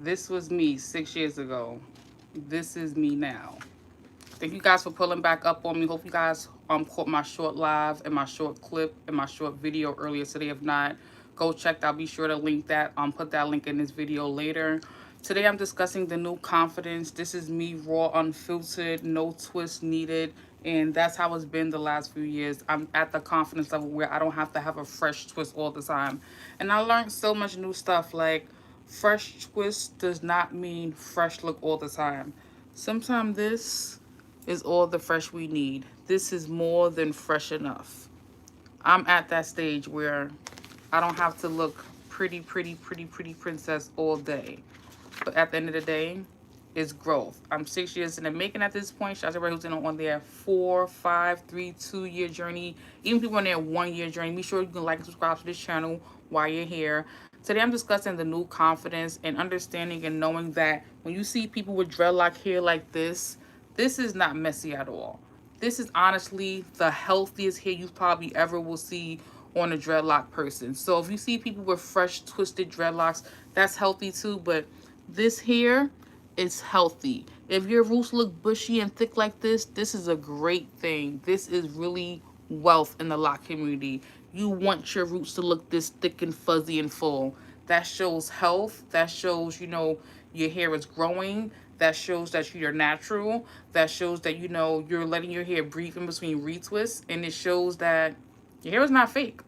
This was me 6 years ago. This is me now. Thank you guys for pulling back up on me. Hope you guys caught my short live and my short clip and my short video earlier today. If not, go check that. I'll be sure to link that. Put that link in this video later. Today I'm discussing the new confidence. This is me raw, unfiltered, no twist needed. And that's how it's been the last few years. I'm at the confidence level where I don't have to have a fresh twist all the time. And I learned so much new stuff. Like, fresh twist does not mean fresh look all the time. Sometimes this is all the fresh we need. This is more than fresh enough. I'm at that stage where I don't have to look pretty princess all day. But at the end of the day, it's growth. I'm 6 years in the making at this point. Shout out to everybody who's in on their 4, 5, 3, 2 year journey. Even people on their 1 year journey. Be sure you can like and subscribe to this channel while you're here. Today I'm discussing the new confidence and understanding and knowing that when you see people with dreadlock hair like this is not messy at all. This is honestly the healthiest hair you probably ever will see on a dreadlock person. So if you see people with fresh twisted dreadlocks, that's healthy too, but this hair is healthy. If your roots look bushy and thick like this is a great thing. This is really wealth in the lock community. You want your roots to look this thick and fuzzy and full. That shows health. That shows, your hair is growing. That shows that you're natural. That shows that, you're letting your hair breathe in between retwists. And it shows that your hair is not fake.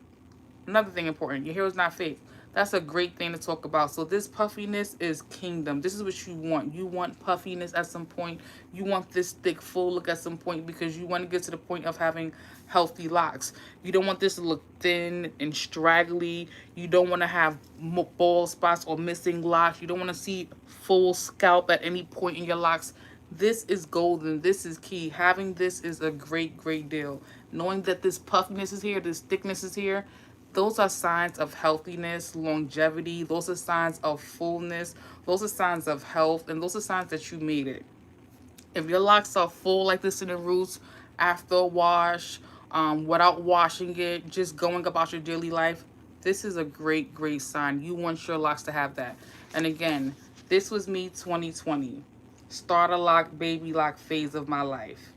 Another thing important, your hair is not fake. That's a great thing to talk about. So this puffiness is kingdom. This is what you want. You want puffiness at some point. You want this thick, full look at some point because you want to get to the point of having healthy locks. You don't want this to look thin and straggly. You don't want to have bald spots or missing locks. You don't want to see full scalp at any point in your locks. This is golden. This is key. Having this is a great deal. Knowing that this puffiness is here, this thickness is here, those are signs of healthiness, longevity. Those are signs of fullness. Those are signs of health. And those are signs that you made it. If your locks are full like this in the roots after a wash, without washing it, just going about your daily life, this is a great sign. You want your locks to have that. And again, this was me 2020. Starter lock, baby lock phase of my life.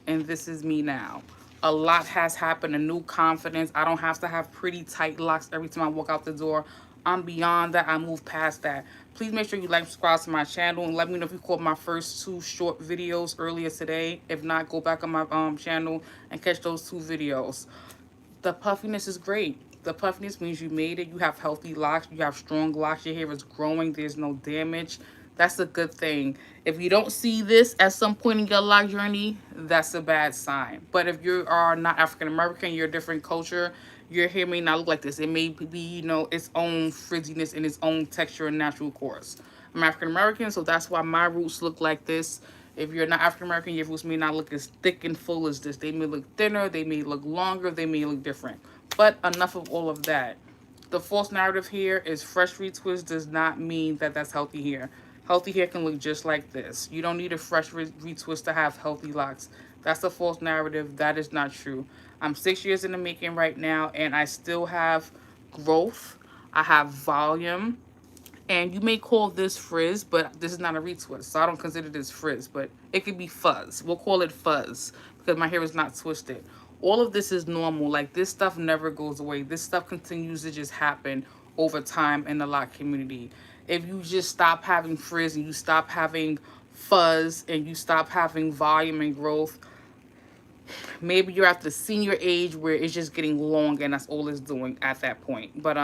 And this is me now. A lot has happened, a new confidence. I don't have to have pretty tight locks every time I walk out the door. I'm beyond that. I move past that. Please make sure you like and subscribe to my channel and let me know if you caught my first 2 short videos earlier today. If not, go back on my channel and catch those 2 videos. The puffiness is great. The puffiness means you made it. You have healthy locks. You have strong locks. Your hair is growing. There's no damage. That's a good thing. If you don't see this at some point in your lock journey, that's a bad sign. But if you are not African American, you're a different culture, your hair may not look like this. It may be, its own frizziness and its own texture and natural course. I'm African American, so that's why my roots look like this. If you're not African American, your roots may not look as thick and full as this. They may look thinner, they may look longer, they may look different. But enough of all of that. The false narrative here is fresh retwist does not mean that that's healthy hair. Healthy hair can look just like this. You don't need a fresh retwist to have healthy locks. That's a false narrative. That is not true. I'm 6 years in the making right now, and I still have growth. I have volume. And you may call this frizz, but this is not a retwist. So I don't consider this frizz, but it could be fuzz. We'll call it fuzz because my hair is not twisted. All of this is normal. Like, this stuff never goes away. This stuff continues to just happen over time in the lock community. If you just stop having frizz and you stop having fuzz and you stop having volume and growth, maybe you're at the senior age where it's just getting long and that's all it's doing at that point. But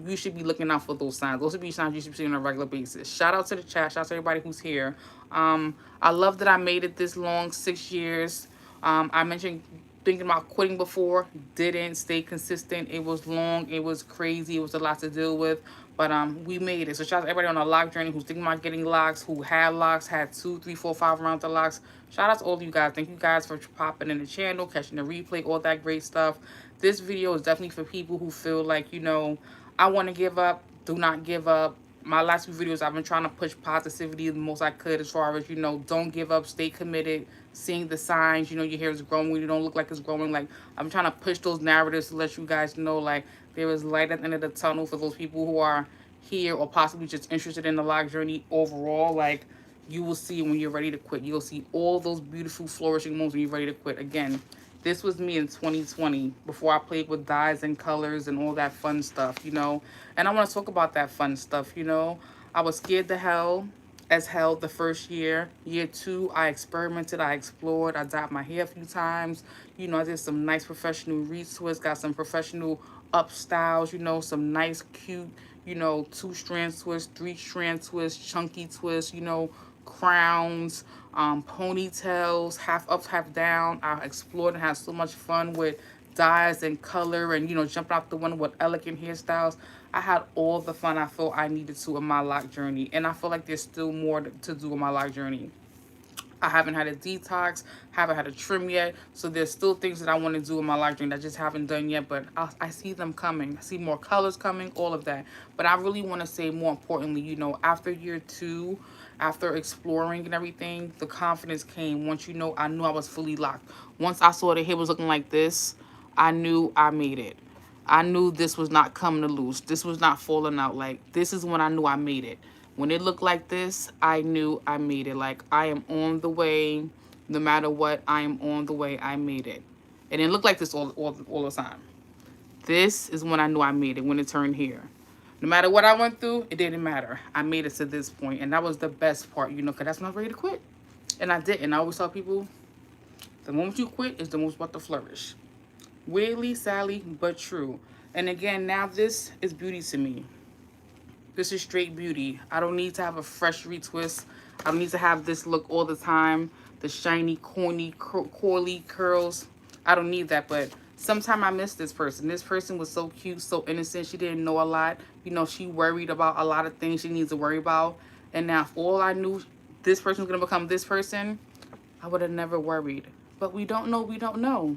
you should be looking out for those signs. Those would be signs you should see on a regular basis. Shout out to the chat. Shout out to everybody who's here. I love that I made it this long, 6 years. I mentioned thinking about quitting before, didn't stay consistent. It was long, it was crazy, it was a lot to deal with, but we made it. So shout out to everybody on a lock journey who's thinking about getting locks, who had locks, had 2, 3, 4, 5 rounds of locks. Shout out to all of you guys. Thank you guys for popping in the channel, catching the replay, all that great stuff. This video is definitely for people who feel like, I want to give up. Do not give up. My last few videos, I've been trying to push positivity the most I could as far as, don't give up, stay committed, seeing the signs, your hair is growing when you don't look like it's growing. Like, I'm trying to push those narratives to let you guys know, like, there is light at the end of the tunnel for those people who are here, or possibly just interested in the lock journey overall, like, you will see when you're ready to quit. You'll see all those beautiful flourishing moments when you're ready to quit. Again, this was me in 2020 before I played with dyes and colors and all that fun stuff, you know. And I want to talk about that fun stuff, you know. I was scared to hell as hell the first year. Year two, I experimented, I explored, I dyed my hair a few times. You know, I did some nice professional retwists, got some professional up styles, you know, some nice, cute, you know, 2-strand twists, 3-strand twists, chunky twists, you know, crowns, ponytails, half up, half down. I explored and had so much fun with dyes and color and, you know, jumping out the window with elegant hairstyles. I had all the fun I felt I needed to in my lock journey. And I feel like there's still more to do in my lock journey. I haven't had a detox, haven't had a trim yet. So there's still things that I want to do in my life that I just haven't done yet, but I see them coming. I see more colors coming, all of that. But I really want to say more importantly, you know, after year two, after exploring and everything, the confidence came. Once, you know, I knew I was fully locked. Once I saw the hair was looking like this, I knew I made it. I knew this was not coming to loose. This was not falling out. Like, this is when I knew I made it. When it looked like this, I knew I made it. Like, I am on the way. No matter what, I am on the way. I made it. It didn't look like this all the time. This is when I knew I made it, when it turned here. No matter what I went through, it didn't matter. I made it to this point, and that was the best part, you know, because that's when I was ready to quit. And I didn't. I always tell people, the moment you quit is the most about to flourish. Weirdly, sadly, but true. And again, now this is beauty to me. This is straight beauty. I don't need to have a fresh retwist. I don't need to have this look all the time. The shiny, corny, curly curls. I don't need that, but sometimes I miss this person. This person was so cute, so innocent. She didn't know a lot. You know, she worried about a lot of things she needs to worry about. And now if all I knew this person was going to become this person, I would have never worried. But we don't know, we don't know.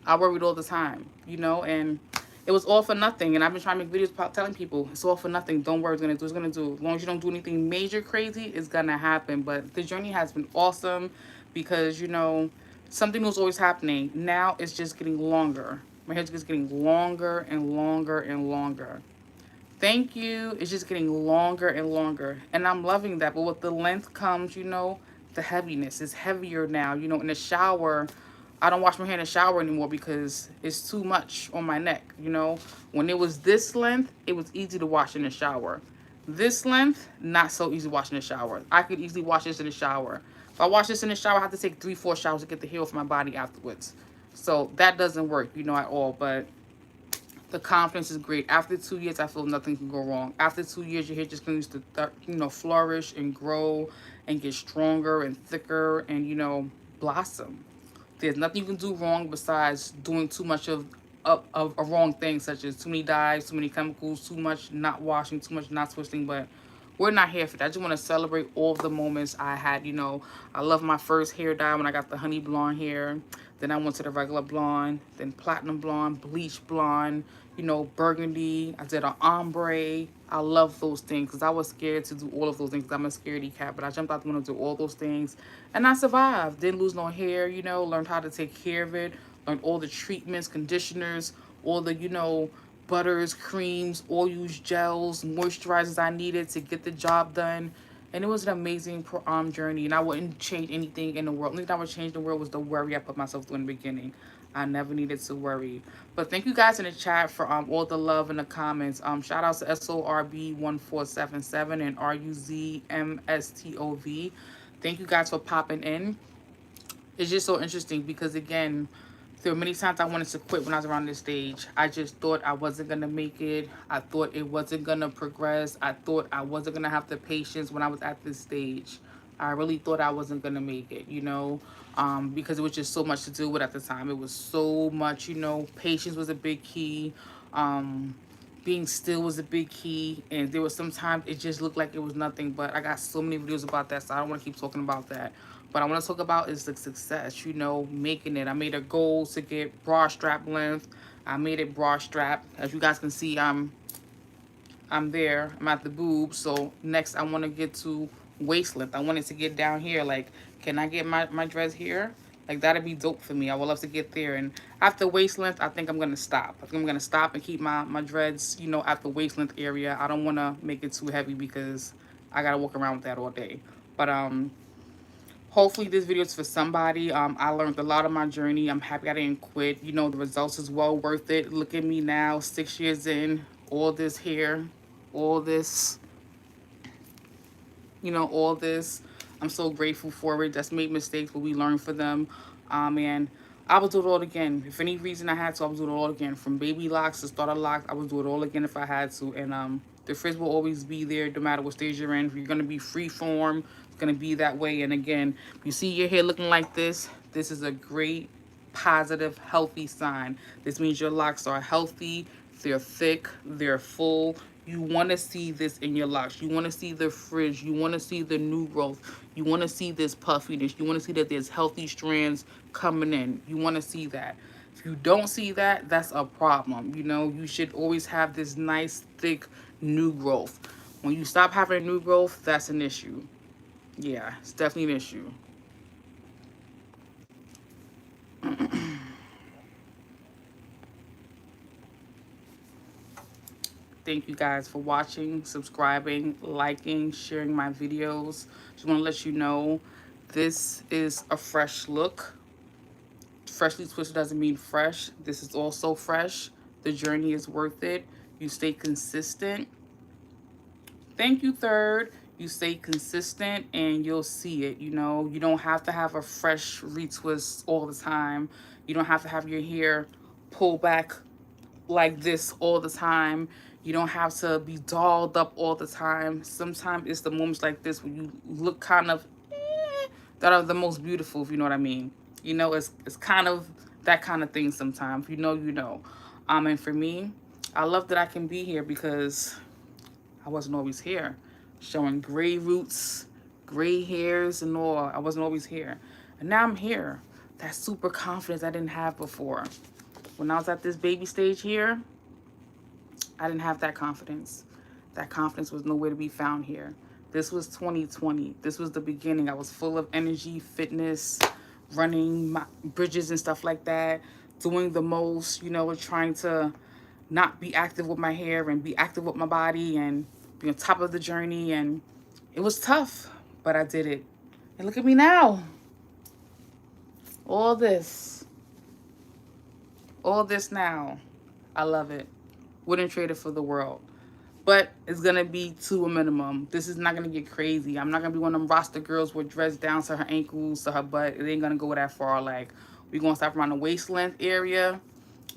I worried all the time, you know, and it was all for nothing. And I've been trying to make videos about telling people it's all for nothing. Don't worry, it's gonna do, it's gonna do. As long as you don't do anything major crazy, it's gonna happen. But the journey has been awesome because, you know, something was always happening. Now it's just getting longer. My hair's just getting longer and longer and longer. Thank you. It's just getting longer and longer. And I'm loving that. But with the length comes, you know, the heaviness. It's heavier now. You know, in the shower, I don't wash my hair in the shower anymore because it's too much on my neck, you know. When it was this length, it was easy to wash in the shower. This length, not so easy to wash in the shower. I could easily wash this in the shower. If I wash this in the shower, I have to take 3-4 showers to get the hair off my body afterwards. So that doesn't work, you know, at all. But the confidence is great. After 2 years, I feel nothing can go wrong. After 2 years, your hair just continues to, you know, flourish and grow and get stronger and thicker and, you know, blossom. There's nothing you can do wrong besides doing too much of a wrong thing, such as too many dyes, too many chemicals, too much not washing, too much not twisting. But we're not here for that. I just want to celebrate all of the moments I had. You know, I love my first hair dye when I got the honey blonde hair. Then I went to the regular blonde, then platinum blonde, bleach blonde, you know, burgundy. I did an ombre. I love those things because I was scared to do all of those things. I'm a scaredy cat, but I jumped out the window to do all those things. And I survived. Didn't lose no hair, you know, learned how to take care of it. Learned all the treatments, conditioners, all the, you know, butters, creams, oils, gels, moisturizers I needed to get the job done. And it was an amazing journey, and I wouldn't change anything in the world. The only thing I would change in the world was the worry I put myself through in the beginning. I never needed to worry. But thank you guys in the chat for all the love in the comments. Shout outs to SORB1477 and RUZMSTOV. Thank you guys for popping in. It's just so interesting because, again, there were many times I wanted to quit when I was around this stage. I just thought I wasn't going to make it. I thought it wasn't going to progress. I thought I wasn't going to have the patience when I was at this stage. I really thought I wasn't going to make it, you know, because it was just so much to do with at the time. It was so much, you know, patience was a big key. Being still was a big key. And there was sometimes it just looked like it was nothing. But I got so many videos about that, so I don't want to keep talking about that. But I want to talk about is the success, you know, making it. I made a goal to get bra strap length. I made it bra strap. As you guys can see, I'm there. I'm at the boob. So next I want to get to waist length. I wanted to get down here. Like, can I get my dress here? Like, that'd be dope for me. I would love to get there. And after waist length, I think I'm gonna stop. I think I'm gonna stop and keep my dreads, you know, at the waist length area. I don't wanna make it too heavy because I gotta walk around with that all day. But hopefully this video is for somebody. I learned a lot of my journey. I'm happy I didn't quit. You know, the results is well worth it. Look at me now, 6 years in, all this hair, all this, you know, all this. I'm so grateful for it. Just made mistakes, but we learn for them. And I will do it all again. If any reason I had to, I will do it all again. From baby locks to starter locks, I will do it all again if I had to. And the frizz will always be there no matter what stage you're in. If you're going to be free form, it's going to be that way. And again, if you see your hair looking like this is a great, positive, healthy sign. This means your locks are healthy, they're thick, they're full. You want to see this in your locks. You want to see the frizz. You want to see the new growth. You want to see this puffiness. You want to see that there's healthy strands coming in. You want to see that. If you don't see that, that's a problem. You know, you should always have this nice, thick, new growth. When you stop having new growth, that's an issue. Yeah, it's definitely an issue. Thank you guys for watching, subscribing, liking, sharing my videos. Just want to let you know this is a fresh look. Freshly twisted doesn't mean fresh. This is also fresh. The journey is worth it. You stay consistent. Thank you, third. You stay consistent and you'll see it. You know, you don't have to have a fresh retwist all the time. You don't have to have your hair pull back like this all the time. You don't have to be dolled up all the time. Sometimes it's the moments like this where you look kind of that are the most beautiful, if you know what I mean. You know, it's kind of that kind of thing sometimes. You know, you know. And for me, I love that I can be here because I wasn't always here. Showing gray roots, gray hairs and all. I wasn't always here. And now I'm here. That super confidence I didn't have before. When I was at this baby stage here, I didn't have that confidence. That confidence was nowhere to be found here. This was 2020. This was the beginning. I was full of energy, fitness, running my bridges and stuff like that, doing the most, you know, trying to not be active with my hair and be active with my body and be on top of the journey. And it was tough, but I did it. And look at me now. All this now. I love it. Wouldn't trade it for the world. But it's going to be to a minimum. This is not going to get crazy. I'm not going to be one of them roster girls with dress down to her ankles, to her butt. It ain't going to go that far. Like, we're going to stop around the waist length area.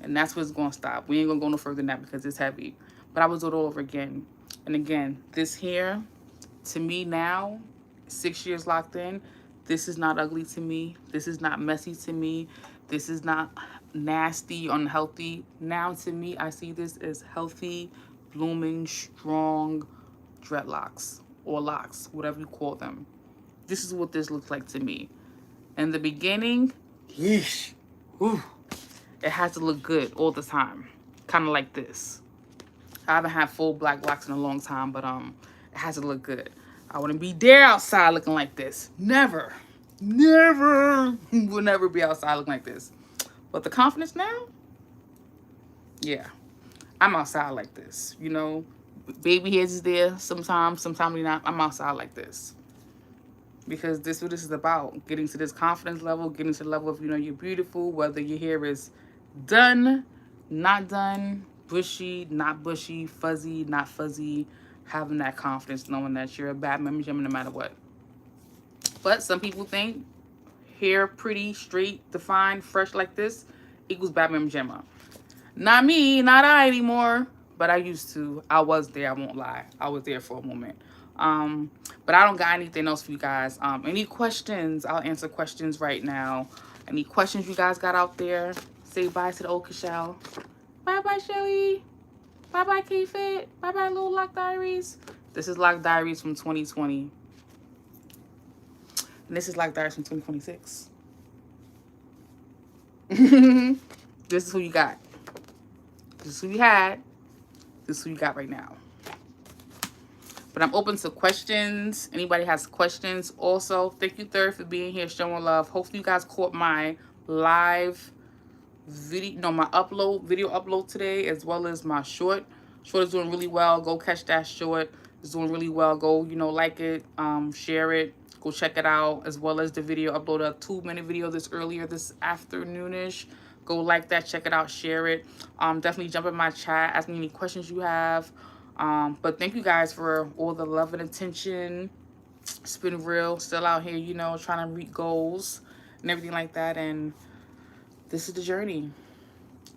And that's where it's going to stop. We ain't going to go no further than that because it's heavy. But I will do it all over again. And again, this hair, to me now, 6 years locked in, this is not ugly to me. This is not messy to me. This is not nasty, unhealthy. Now to me, I see this as healthy, blooming, strong dreadlocks or locks, whatever you call them. This is what this looks like to me. In the beginning, yeesh, whew, it has to look good all the time. Kind of like this. I haven't had full black locks in a long time, but it has to look good. I wouldn't be there outside looking like this. Never. Never. Will never be outside looking like this. But the confidence now, yeah. I'm outside like this, you know. Baby hairs is there sometimes not. I'm outside like this. Because this is what this is about. Getting to this confidence level, getting to the level of, you know, you're beautiful, whether your hair is done, not done, bushy, not bushy, fuzzy, not fuzzy, having that confidence, knowing that you're a bad memory gem no matter what. But some people think hair pretty, straight, defined, fresh like this equals bad memory gemma. Not me, not I anymore. But I used to. I was there, I won't lie. I was there for a moment. But I don't got anything else for you guys. Any questions? I'll answer questions right now. Any questions you guys got out there? Say bye to the old Kashal. Bye-bye, Shelly. Bye-bye, K-Fit. Bye-bye, Little Loc Diaries. This is Loc Diaries from 2020. And this is Loc Diaries from 2026. This is who you got. This is who you had. This is who you got right now. But I'm open to questions. Anybody has questions also. Thank you, Third, for being here, showing love. Hopefully you guys caught my live video, no, my video upload today, as well as my short. Short is doing really well. Go catch that short. It's doing really well. Go, like it, share it. Go check it out, as well as the video. Upload a 2-minute video earlier this afternoonish. Go like that, check it out, share it. Definitely jump in my chat, ask me any questions you have. But thank you guys for all the love and attention. It's been real. Still out here, trying to reach goals and everything like that. And this is the journey.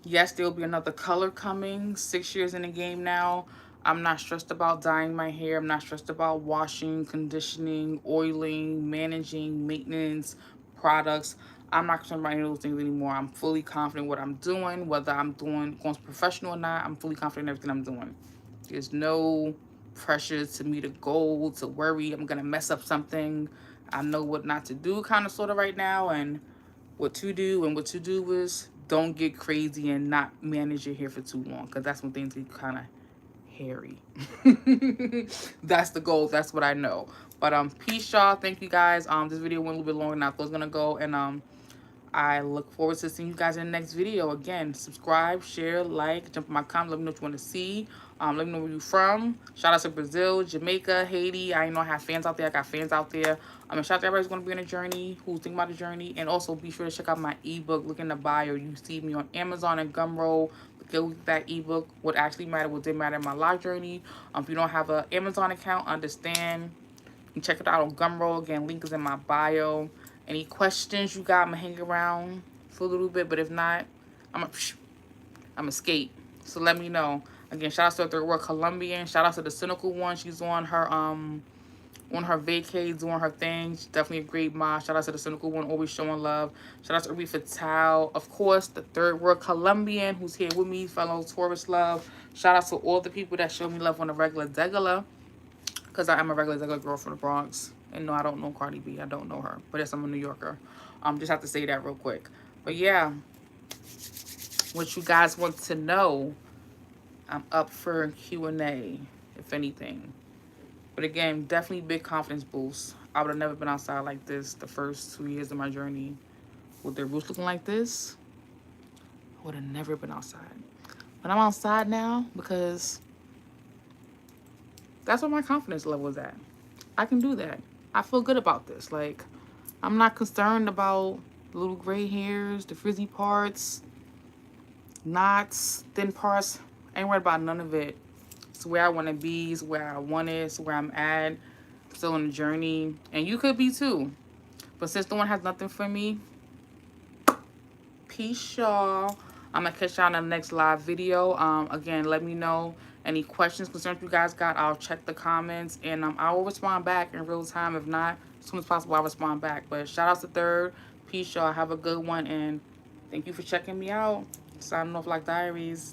Yes, there will be another color coming. 6 years in the game now. I'm not stressed about dyeing my hair. I'm not stressed about washing, conditioning, oiling, managing, maintenance, products. I'm not concerned about any of those things anymore. I'm fully confident in what I'm doing. Whether I'm going professional or not, I'm fully confident in everything I'm doing. There's no pressure to meet a goal, to worry I'm going to mess up something. I know what not to do kind of sort of right now, and what to do. And what to do is don't get crazy and not manage your hair for too long, because that's when things get kind of hairy. That's the goal. That's what I know. But peace, y'all. Thank you guys. This video went a little bit longer than I thought it was gonna go, and I look forward to seeing you guys in the next video. Again, subscribe, share, like, jump in my comment, let me know what you want to see. Let me know where you're from. Shout out to Brazil, Jamaica, Haiti. I know I have fans out there. I got fans out there. And shout out to everybody who's going to be on a journey, who's thinking about the journey. And also be sure to check out my ebook. Look in the bio. You see me on Amazon and Gumroad. Go get that ebook. What actually mattered, what didn't matter in my life journey. If you don't have an Amazon account, understand. You can check it out on Gumroad. Again, link is in my bio. Any questions you got, I'm going to hang around for a little bit. But if not, I'm skate. So let me know. Again, shout out to the Third World Colombian. Shout out to the Cynical One. She's on her vacay, doing her thing. She's definitely a great mom. Shout out to the Cynical One, always showing love. Shout out to Uri Fatal. Of course, the Third World Colombian, who's here with me, fellow Taurus love. Shout out to all the people that show me love on a regular degular, because I am a regular degular girl from the Bronx. And no, I don't know Cardi B. I don't know her. But yes, I'm a New Yorker. Just have to say that real quick. But yeah, what you guys want to know, I'm up for Q&A, if anything. But again, definitely big confidence boost. I would have never been outside like this the first 2 years of my journey. With their roots looking like this, I would have never been outside. But I'm outside now because that's where my confidence level is at. I can do that. I feel good about this. Like, I'm not concerned about the little gray hairs, the frizzy parts, knots, thin parts. I ain't worried about none of it. It's where I want to be. It's where I want it. It's where I'm at. Still on the journey. And you could be too. But since no one has nothing for me, peace, y'all. I'm going to catch y'all in the next live video. Again, let me know any questions, concerns you guys got. I'll check the comments. And I will respond back in real time. If not, as soon as possible, I'll respond back. But shout out to Third. Peace, y'all. Have a good one. And thank you for checking me out. Signing off like Diaries.